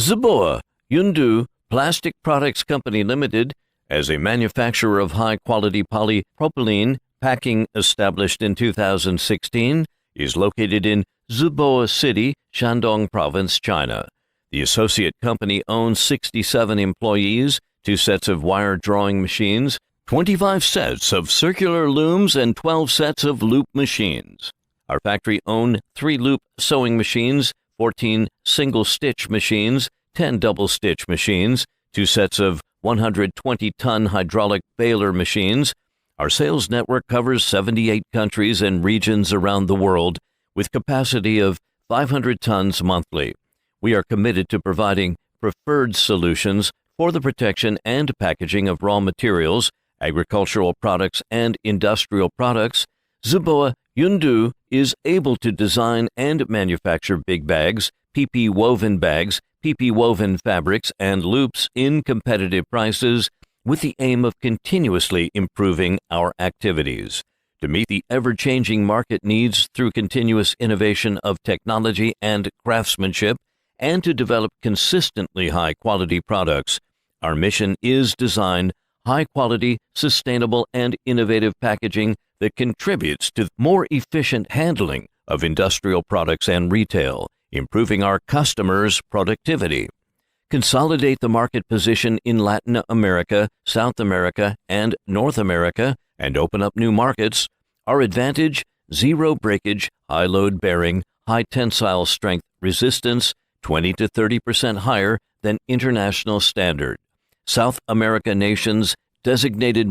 Zibo, Yundu Plastic Products Company Limited, as a manufacturer of high-quality polypropylene packing established in 2016, is located in Zibo City, Shandong Province, China. The associate company owns 67 employees, 2 sets of wire drawing machines, 25 sets of circular looms, and 12 sets of loop machines. Our factory owns 3 loop sewing machines, 14 single-stitch machines, 10 double-stitch machines, 2 sets of 120-ton hydraulic baler machines. Our sales network covers 78 countries and regions around the world, with capacity of 500 tons monthly. We are committed to providing preferred solutions for the protection and packaging of raw materials, agricultural products, and industrial products. Zibo Yundu is able to design and manufacture big bags, PP woven bags, PP woven fabrics, and loops in competitive prices, with the aim of continuously improving our activities. To meet the ever-changing market needs through continuous innovation of technology and craftsmanship, and to develop consistently high-quality products, our mission is design high-quality, sustainable, and innovative packaging that contributes to more efficient handling of industrial products and retail, improving our customers' productivity. Consolidate the market position in Latin America, South America, and North America, and open up new markets. Our advantage: zero breakage, high load bearing, high tensile strength resistance, 20 to 30% higher than international standard. South America nations designated